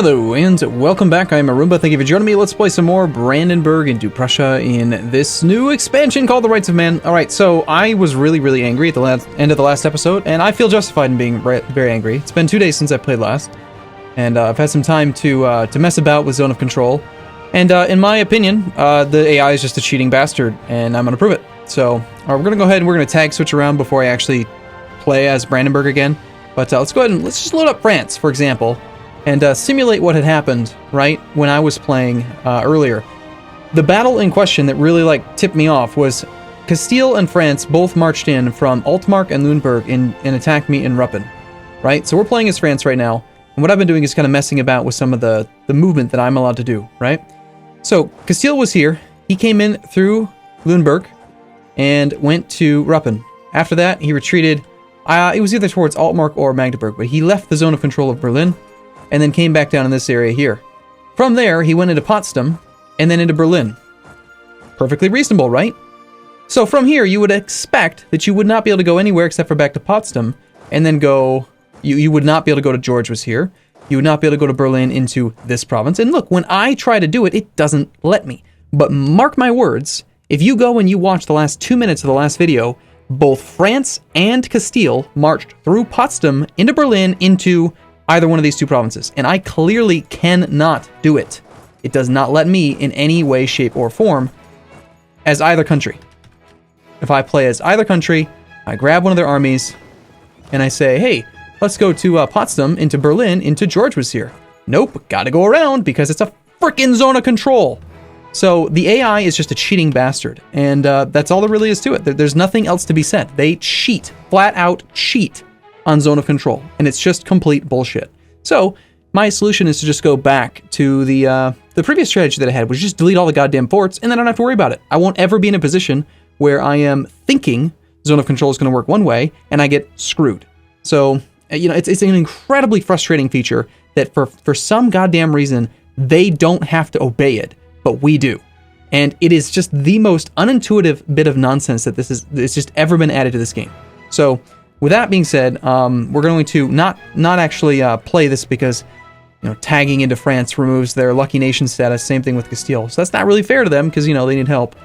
Hello and welcome back. I'm Arumba. Thank you for joining me. Let's play some more Brandenburg into Prussia in this new expansion called the Rights of Man. Alright, so I was really angry at the end of the last episode, and I feel justified in being very angry. It's been 2 days since I played last, and I've had some time to mess about with Zone of Control. And in my opinion, the AI is just a cheating bastard, and I'm going to prove it. So we're going to go ahead and we're going to tag switch around before I actually play as Brandenburg again. But let's go ahead and let's just load up France, for example, and simulate what had happened right when I was playing earlier. The battle in question that really tipped me off was Castile and France both marched in from Altmark and Lüneburg and attacked me in Ruppen, right? So we're playing as France right now, and what I've been doing is kind of messing about with some of the movement that I'm allowed to do, right? So Castile was here. He came in through Lüneburg and went to Ruppen. After that, he retreated. It was either towards Altmark or Magdeburg, but he left the zone of control of Berlin and then came back down in this area here. From there, he went into Potsdam, and then into Berlin. Perfectly reasonable, right? So from here, you would expect that you would not be able to go anywhere except for back to Potsdam, and then go... You would not be able to go to George was here. You would not be able to go to Berlin into this province. And look, when I try to do it, it doesn't let me. But mark my words, if you go and you watch the last 2 minutes of the last video, both France and Castile marched through Potsdam into Berlin into either one of these two provinces, and I clearly cannot do it. It does not let me in any way, shape, or form as either country. If I play as either country, I grab one of their armies, and I say, hey, let's go to Potsdam, into Berlin, into George was here. Nope, gotta go around because it's a frickin' zone of control. So the AI is just a cheating bastard, and that's all there really is to it. There's nothing else to be said. They cheat, flat out cheat on zone of control, and it's just complete bullshit. So my solution is to just go back to the previous strategy that I had, which is just delete all the goddamn forts, and then I don't have to worry about it. I won't ever be in a position where I am thinking zone of control is going to work one way, and I get screwed. So, it's an incredibly frustrating feature that for some goddamn reason, they don't have to obey it, but we do. And it is just the most unintuitive bit of nonsense that it's just ever been added to this game. So, with that being said, we're going to not actually play this because, tagging into France removes their lucky nation status. Same thing with Castile. So that's not really fair to them because, they need help.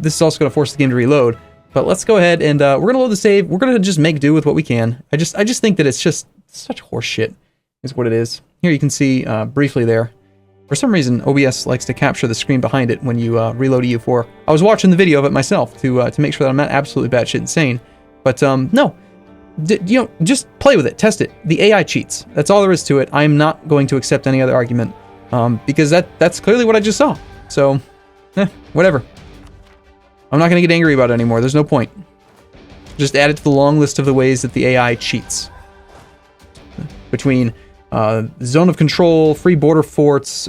This is also going to force the game to reload. But let's go ahead and we're going to load the save. We're going to just make do with what we can. I just think that it's just such horseshit is what it is. Here you can see briefly there. For some reason, OBS likes to capture the screen behind it when you reload EU4. I was watching the video of it myself to make sure that I'm not absolutely batshit insane. But no. Just play with it, test it. The AI cheats. That's all there is to it. I am not going to accept any other argument because that's clearly what I just saw. So, whatever. I'm not going to get angry about it anymore. There's no point. Just add it to the long list of the ways that the AI cheats. Between zone of control, free border forts,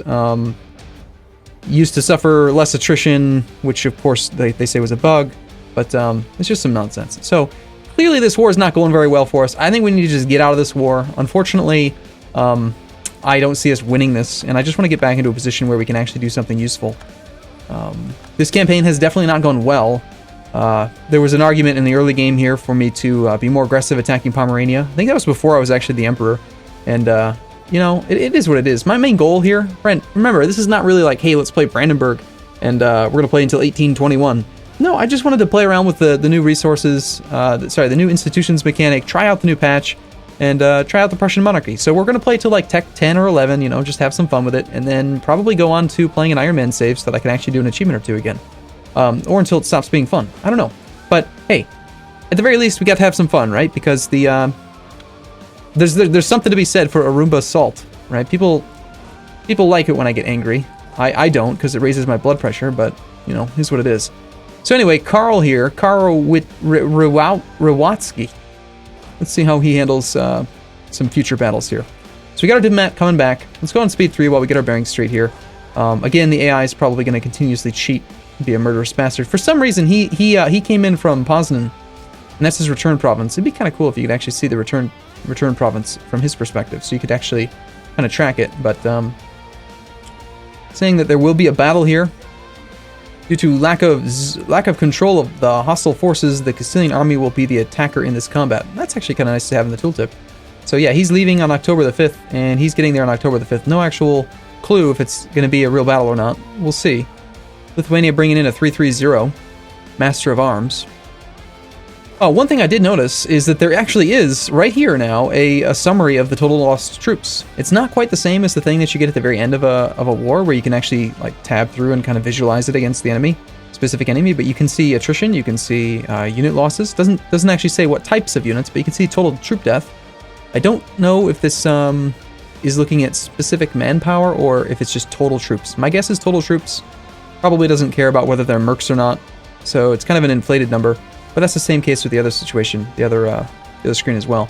used to suffer less attrition, which of course they say was a bug, but it's just some nonsense. So, clearly this war is not going very well for us. I think we need to just get out of this war. Unfortunately, I don't see us winning this, and I just want to get back into a position where we can actually do something useful. This campaign has definitely not gone well. There was an argument in the early game here for me to be more aggressive attacking Pomerania. I think that was before I was actually the Emperor, and it is what it is. My main goal here, friend, remember, this is not really like, hey, let's play Brandenburg, and we're going to play until 1821. No, I just wanted to play around with the new resources, the new institutions mechanic, try out the new patch, and try out the Prussian monarchy. So we're going to play till like Tech 10 or 11, just have some fun with it, and then probably go on to playing an Iron Man save so that I can actually do an achievement or two again. Or until it stops being fun. I don't know. But, hey, at the very least, we got to have some fun, right? Because there's something to be said for Arumba salt, right? People like it when I get angry. I don't, because it raises my blood pressure, but, here's what it is. So anyway, Karl here, Karl Rewatsky. Let's see how he handles some future battles here. So we got our diplomat coming back. Let's go on speed 3 while we get our bearings straight here. Again, the AI is probably going to continuously cheat and be a murderous bastard. For some reason, he came in from Poznan, and that's his return province. It'd be kind of cool if you could actually see the return province from his perspective, so you could actually kind of track it. But saying that there will be a battle here. Due to lack of control of the hostile forces, the Castilian army will be the attacker in this combat. That's actually kind of nice to have in the tooltip. So yeah, he's leaving on October the 5th, and he's getting there on October the 5th. No actual clue if it's going to be a real battle or not. We'll see. Lithuania bringing in a 330 Master of Arms. Oh, one thing I did notice is that there actually is, right here now, a summary of the total lost troops. It's not quite the same as the thing that you get at the very end of a war, where you can actually like tab through and kind of visualize it against the enemy, specific enemy, but you can see attrition, you can see unit losses. Doesn't actually say what types of units, but you can see total troop death. I don't know if this is looking at specific manpower or if it's just total troops. My guess is total troops. Probably doesn't care about whether they're mercs or not, so it's kind of an inflated number. But that's the same case with the other situation, the other screen as well.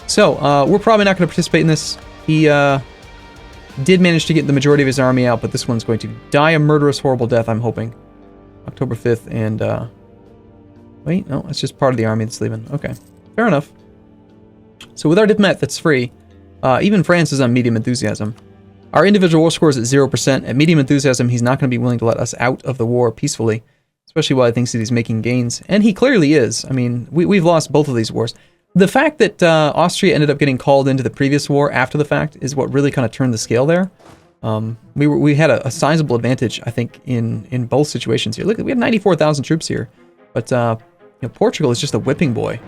So, we're probably not going to participate in this. He did manage to get the majority of his army out, but this one's going to die a murderous, horrible death, I'm hoping. October 5th, and, wait, no, it's just part of the army that's leaving. Okay, fair enough. So with our diplomat that's free, even France is on medium enthusiasm. Our individual war score is at 0%. At medium enthusiasm, he's not going to be willing to let us out of the war peacefully. Especially while he thinks that he's making gains. And he clearly is. I mean, we've lost both of these wars. The fact that Austria ended up getting called into the previous war after the fact is what really kind of turned the scale there. We had a sizable advantage, I think, in both situations here. Look, we have 94,000 troops here. But Portugal is just a whipping boy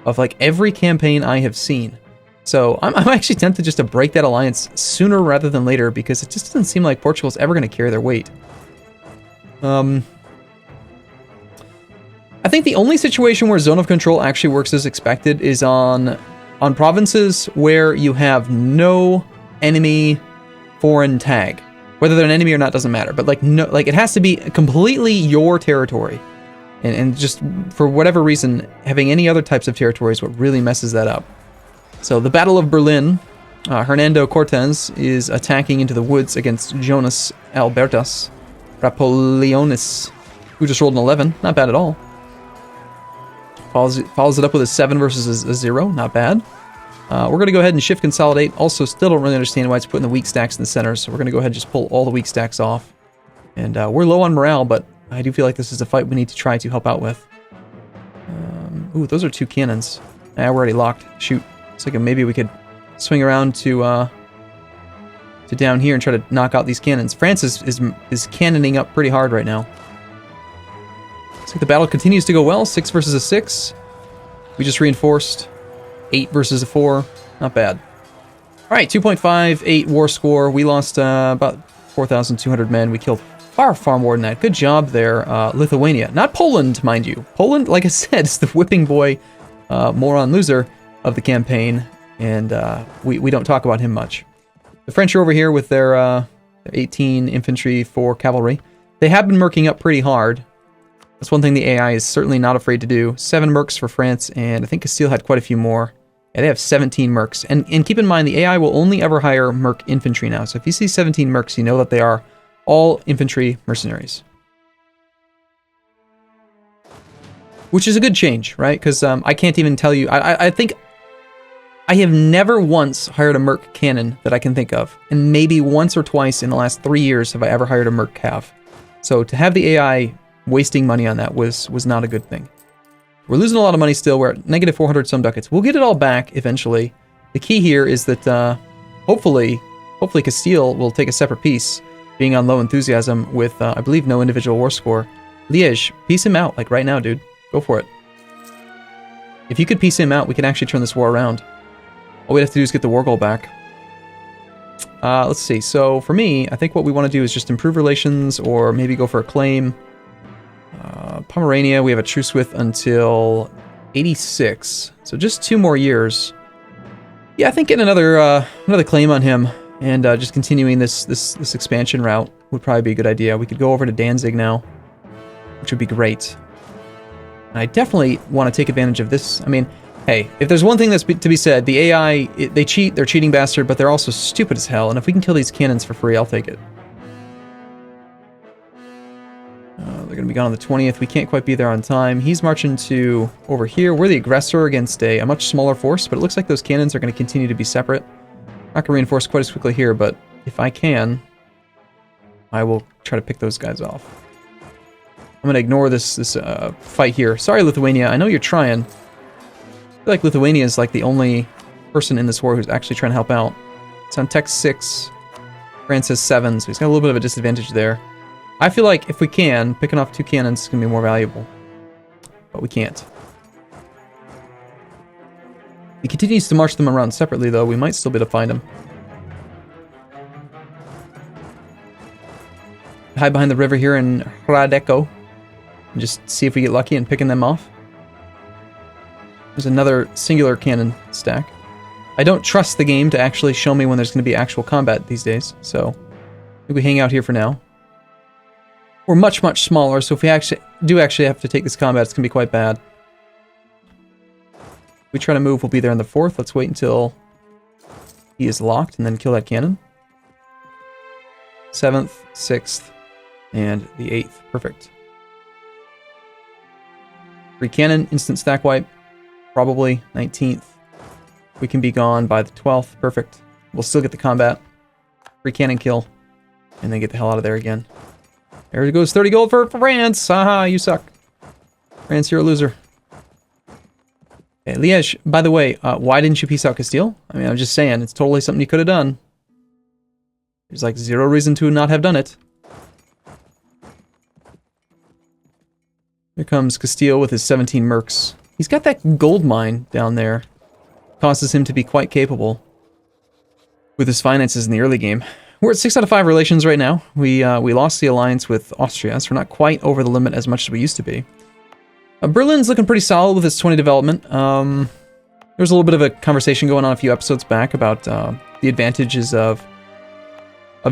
of like every campaign I have seen. So I'm actually tempted just to break that alliance sooner rather than later, because it just doesn't seem like Portugal's ever going to carry their weight. I think the only situation where zone of control actually works as expected is on provinces where you have no enemy foreign tag. Whether they're an enemy or not doesn't matter, but it has to be completely your territory. And just for whatever reason, having any other types of territory is what really messes that up. So the Battle of Berlin, Hernando Cortez is attacking into the woods against Jonas Albertus Rapolionis, who just rolled an 11. Not bad at all. Follows it up with a 7 versus a 0. Not bad. We're going to go ahead and shift consolidate. Also, still don't really understand why it's putting the weak stacks in the center, so we're going to go ahead and just pull all the weak stacks off. And we're low on morale, but I do feel like this is a fight we need to try to help out with. Ooh, those are 2 cannons. We're already locked. Shoot. It's like maybe we could swing around to down here and try to knock out these cannons. France is cannoning up pretty hard right now. Looks like the battle continues to go well. 6 versus a 6. We just reinforced. 8 versus a 4. Not bad. Alright, 2.58 war score. We lost about 4,200 men. We killed far more than that. Good job there, Lithuania. Not Poland, mind you. Poland, like I said, is the whipping boy, moron loser of the campaign. And we don't talk about him much. The French are over here with their 18 infantry, 4 cavalry. They have been merking up pretty hard. That's one thing the AI is certainly not afraid to do. 7 mercs for France, and I think Castile had quite a few more. Yeah, they have 17 mercs. And keep in mind, the AI will only ever hire merc infantry now. So if you see 17 mercs, you know that they are all infantry mercenaries. Which is a good change, right? Because I can't even tell you... I think I have never once hired a merc cannon that I can think of. And maybe once or twice in the last 3 years have I ever hired a merc cav. So to have the AI... wasting money on that was not a good thing. We're losing a lot of money still. We're at negative 400 some ducats. We'll get it all back eventually. The key here is that hopefully Castile will take a separate piece, being on low enthusiasm with, I believe, no individual war score. Liège, piece him out, like right now, dude. Go for it. If you could piece him out, we can actually turn this war around. All we have to do is get the war goal back. Let's see. So for me, I think what we want to do is just improve relations or maybe go for a claim. Pomerania, we have a truce with until 86, so just 2 more years. Yeah, I think getting another claim on him and just continuing this expansion route would probably be a good idea. We could go over to Danzig now, which would be great. And I definitely want to take advantage of this. I mean, hey, if there's one thing that's to be said, the AI, they cheat, they're cheating bastard, but they're also stupid as hell, and if we can kill these cannons for free, I'll take it. They're going to be gone on the 20th. We can't quite be there on time. He's marching to over here. We're the aggressor against a much smaller force, but it looks like those cannons are going to continue to be separate. Not going to reinforce quite as quickly here, but if I can, I will try to pick those guys off. I'm going to ignore this fight here. Sorry, Lithuania. I know you're trying. I feel like Lithuania is like the only person in this war who's actually trying to help out. It's on tech 6. France has 7, so he's got a little bit of a disadvantage there. I feel like if we can, picking off 2 cannons is going to be more valuable. But we can't. He continues to march them around separately, though. We might still be able to find him. Hide behind the river here in Hradeko. And just see if we get lucky in picking them off. There's another singular cannon stack. I don't trust the game to actually show me when there's going to be actual combat these days, so I think we hang out here for now. We're much, much smaller, so if we do actually have to take this combat, it's going to be quite bad. If we try to move, we'll be there on the 4th. Let's wait until he is locked and then kill that cannon. 7th, 6th, and the 8th. Perfect. 3 cannon, instant stack wipe. Probably 19th. We can be gone by the 12th. Perfect. We'll still get the combat. 3 cannon kill. And then get the hell out of there again. There goes 30 gold for France. Haha, you suck. France, you're a loser. Okay, Liège, by the way, why didn't you peace out Castile? I mean, I'm just saying, it's totally something you could have done. There's like 0 reason to not have done it. Here comes Castile with his 17 mercs. He's got that gold mine down there. Causes him to be quite capable with his finances in the early game. We're at 6 out of 5 relations right now. We lost the alliance with Austria, so we're not quite over the limit as much as we used to be. Berlin's looking pretty solid with its 20 development. There was a little bit of a conversation going on a few episodes back about the advantages of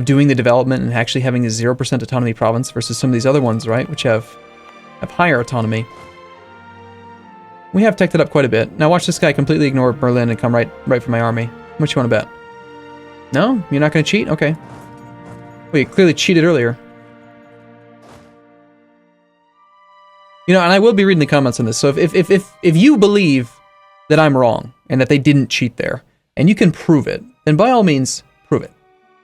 doing the development and actually having a 0% autonomy province versus some of these other ones, right, which have higher autonomy. We have teched it up quite a bit. Now watch this guy completely ignore Berlin and come right for my army. How much you want to bet? No? You're not going to cheat? Okay. Well, you clearly cheated earlier. You know, and I will be reading the comments on this, so if you believe that I'm wrong and that they didn't cheat there, and you can prove it, then by all means, prove it.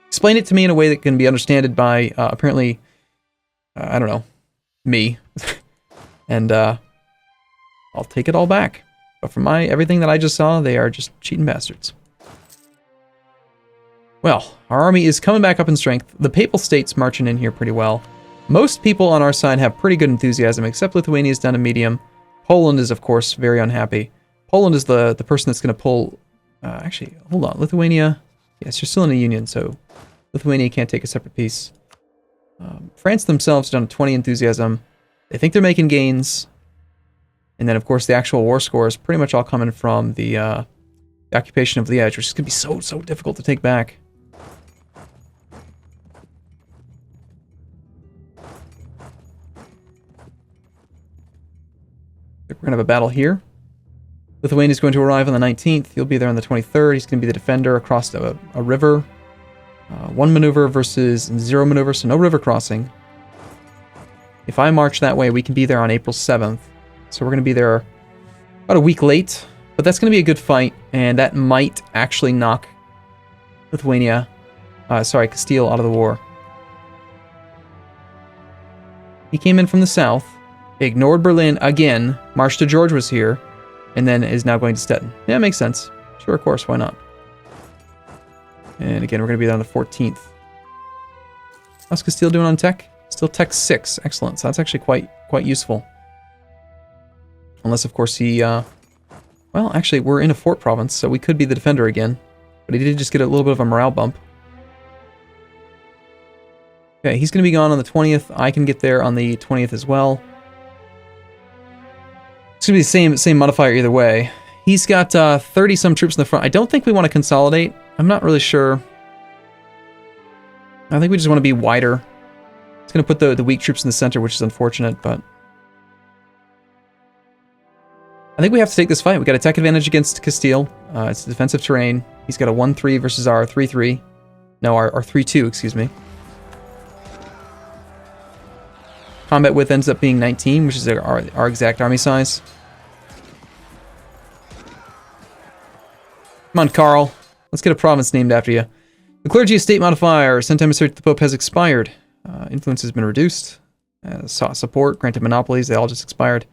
Explain it to me in a way that can be understood by, apparently, I don't know, me. And, I'll take it all back. But from everything that I just saw, they are just cheating bastards. Well, our army is coming back up in strength. The Papal State's marching in here pretty well. Most people on our side have pretty good enthusiasm, except Lithuania's down to medium. Poland is, of course, very unhappy. Poland is the person that's going to pull... actually, hold on. Lithuania... Yes, you're still in a union, so Lithuania can't take a separate piece. France themselves are down to 20 enthusiasm. They think they're making gains. And then, of course, the actual war score is pretty much all coming from the occupation of Liège, which is going to be so difficult to take back. We're going to have a battle here. Lithuania is going to arrive on the 19th. He'll be there on the 23rd. He's going to be the defender across a river. 1 maneuver versus 0 maneuver, so no river crossing. If I march that way, we can be there on April 7th. So we're going to be there about a week late. But that's going to be a good fight, and that might actually knock Castile out of the war. He came in from the south, ignored Berlin again, marched to George was here, and then is now going to Stettin. Yeah, makes sense. Sure, of course, why not? And again, we're going to be there on the 14th. How's Castile doing on tech? Still tech 6. Excellent. So that's actually quite useful. Unless, of course, he... well, actually, we're in a fort province, so we could be the defender again. But he did just get a little bit of a morale bump. Okay, he's going to be gone on the 20th. I can get there on the 20th as well. It's going to be the same modifier either way. He's got 30-some troops in the front. I don't think we want to consolidate. I'm not really sure. I think we just want to be wider. It's going to put the weak troops in the center, which is unfortunate, but... I think we have to take this fight. We got a tech advantage against Castile. It's defensive terrain. He's got a 1-3 versus our 3-3. No, our 3-2, excuse me. Combat width ends up being 19, which is our exact army size. Come on, Carl. Let's get a province named after you. The clergy estate modifier. Sent emissary to the Pope has expired. Influence has been reduced. Sought support. Granted monopolies. They all just expired.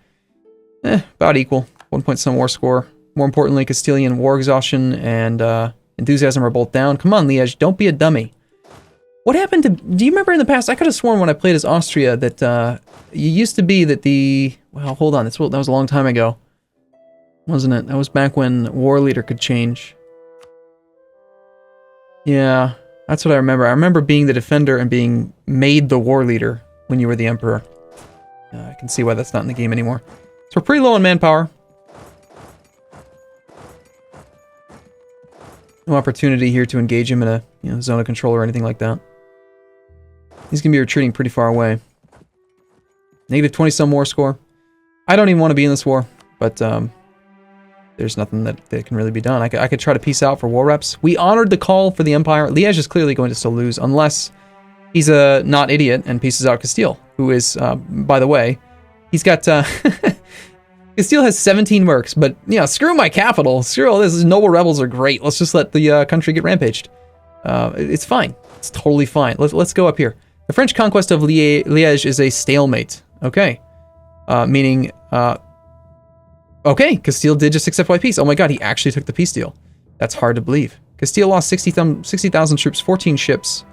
About equal. 1 point some war score. More importantly, Castilian war exhaustion and enthusiasm are both down. Come on, Liège, don't be a dummy. What happened to... Do you remember in the past, I could have sworn when I played as Austria that it used to be that the... Well, hold on, that was a long time ago. Wasn't it? That was back when war leader could change. Yeah, that's what I remember. I remember being the defender and being made the war leader when you were the emperor. I can see why that's not in the game anymore. So we're pretty low on manpower. No opportunity here to engage him in a zone of control or anything like that. He's going to be retreating pretty far away. Negative 20-some war score. I don't even want to be in this war, but there's nothing that can really be done. I could try to peace out for war reps. We honored the call for the Empire. Liège is clearly going to still lose, unless he's a not idiot and pieces out Castile, who is, by the way, he's got... Castile has 17 mercs, but, yeah, screw my capital. Screw all this. Noble rebels are great. Let's just let the country get rampaged. It's fine. It's totally fine. Let's go up here. The French conquest of Liège is a stalemate. Okay. Meaning, okay, Castile did just accept white peace. Oh my god, he actually took the peace deal. That's hard to believe. Castile lost 60,000 troops, 14 ships.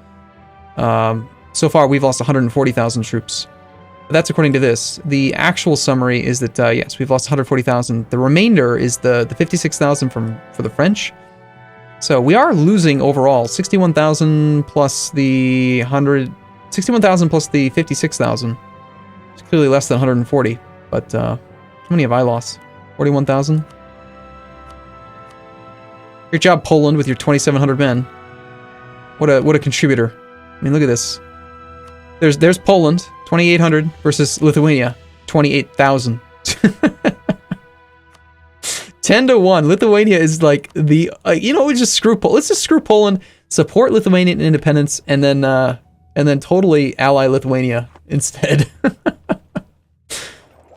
So far, we've lost 140,000 troops. But that's according to this. The actual summary is that, yes, we've lost 140,000. The remainder is the 56,000 for the French. So we are losing overall 61,000 plus the 61,000 plus the 56,000. It's clearly less than 140. But how many have I lost? 41,000. Great job, Poland, with your 2,700 men. What a contributor. I mean, look at this. There's Poland, 2,800 versus Lithuania, 28,000. 10-1. Lithuania is like the we just screw let's just screw Poland, support Lithuanian independence, and then totally ally Lithuania instead.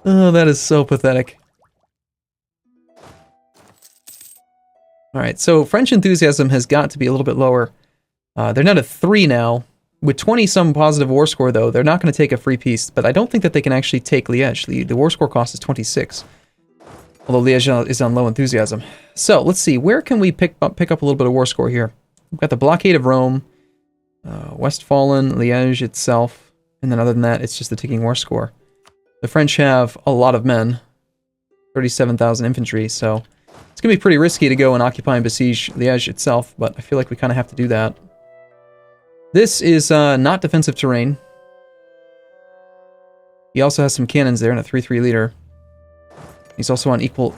Oh, that is so pathetic. All right, so French enthusiasm has got to be a little bit lower. They're down to 3 now. With 20-some positive war score, though, they're not going to take a free peace, but I don't think that they can actually take Liège. The war score cost is 26, although Liège is on low enthusiasm. So, let's see, where can we pick up a little bit of war score here? We've got the blockade of Rome, Westphalen, Liège itself, and then other than that, it's just the ticking war score. The French have a lot of men, 37,000 infantry, so it's going to be pretty risky to go and occupy and besiege Liège itself, but I feel like we kind of have to do that. This is not defensive terrain. He also has some cannons there and a 3-3 leader. He's also on equal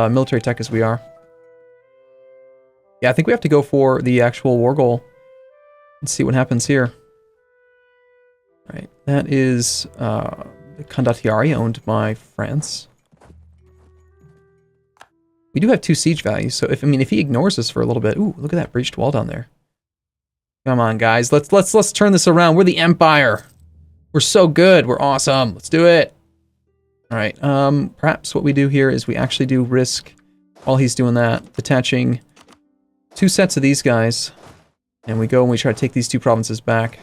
military tech as we are. Yeah, I think we have to go for the actual war goal and see what happens here. All right, that is the Condottieri owned by France. We do have 2 siege values, so if he ignores us for a little bit, ooh, look at that breached wall down there. Come on, guys, let's turn this around. We're the Empire. We're so good. We're awesome. Let's do it. All right. Perhaps what we do here is we actually do risk, while he's doing that, detaching 2 sets of these guys, and we go and we try to take these 2 provinces back.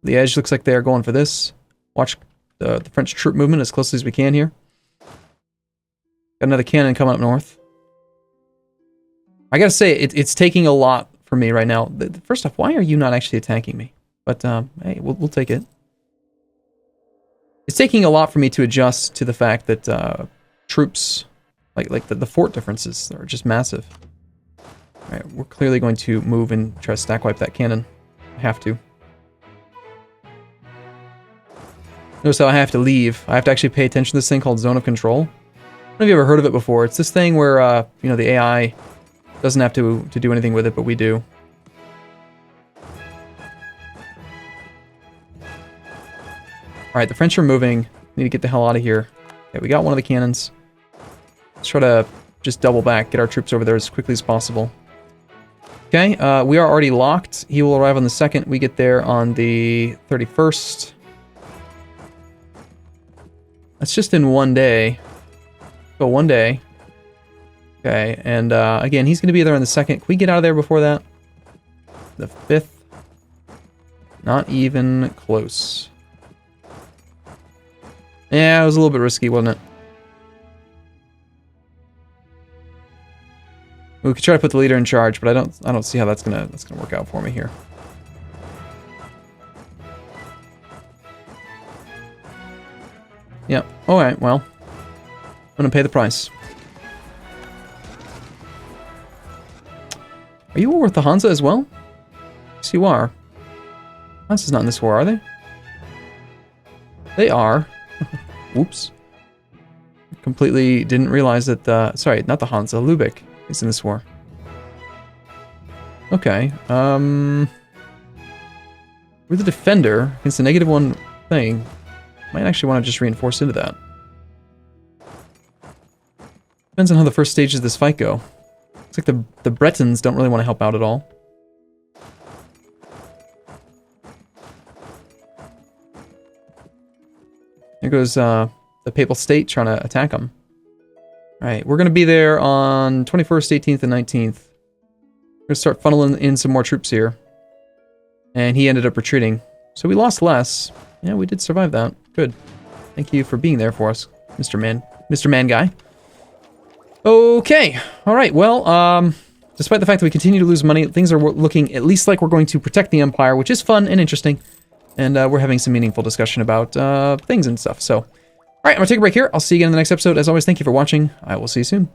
Liège looks like they're going for this. Watch the French troop movement as closely as we can here. Got another cannon coming up north. I gotta say, it's taking a lot for me right now. First off, why are you not actually attacking me? But, hey, we'll take it. It's taking a lot for me to adjust to the fact that troops, like the fort differences, are just massive. Alright, we're clearly going to move and try to stack wipe that cannon. I have to. Notice how I have to leave. I have to actually pay attention to this thing called zone of control. I don't know if you ever heard of it before. It's this thing where, the AI doesn't have to do anything with it, but we do. Alright, the French are moving. Need to get the hell out of here. Okay, we got one of the cannons. Let's try to just double back, get our troops over there as quickly as possible. Okay, we are already locked. He will arrive on the 2nd. We get there on the 31st. That's just in one day. Go one day. Okay, and again, he's going to be there on the 2nd. Can we get out of there before that? The 5th? Not even close. Yeah, it was a little bit risky, wasn't it? We could try to put the leader in charge, but I don't see how that's gonna work out for me here. Yeah. All right. Well, I'm gonna pay the price. Are you war with the Hansa as well? Yes, you are. Hansa's not in this war, are they? They are. Whoops. Completely didn't realize that sorry, not the Hansa, Lübeck is in this war. Okay. We're the defender against the -1 thing. Might actually want to just reinforce into that. Depends on how the first stages of this fight go. Looks like the Bretons don't really want to help out at all. There goes the Papal State trying to attack them. Alright, we're going to be there on 21st, 18th, and 19th. We're going to start funneling in some more troops here. And he ended up retreating. So we lost less. Yeah, we did survive that. Good. Thank you for being there for us, Mr. Man Guy. Okay. Alright, well, despite the fact that we continue to lose money, things are looking at least like we're going to protect the Empire, which is fun and interesting. And we're having some meaningful discussion about things and stuff. So, alright, I'm going to take a break here. I'll see you again in the next episode. As always, thank you for watching. I will see you soon.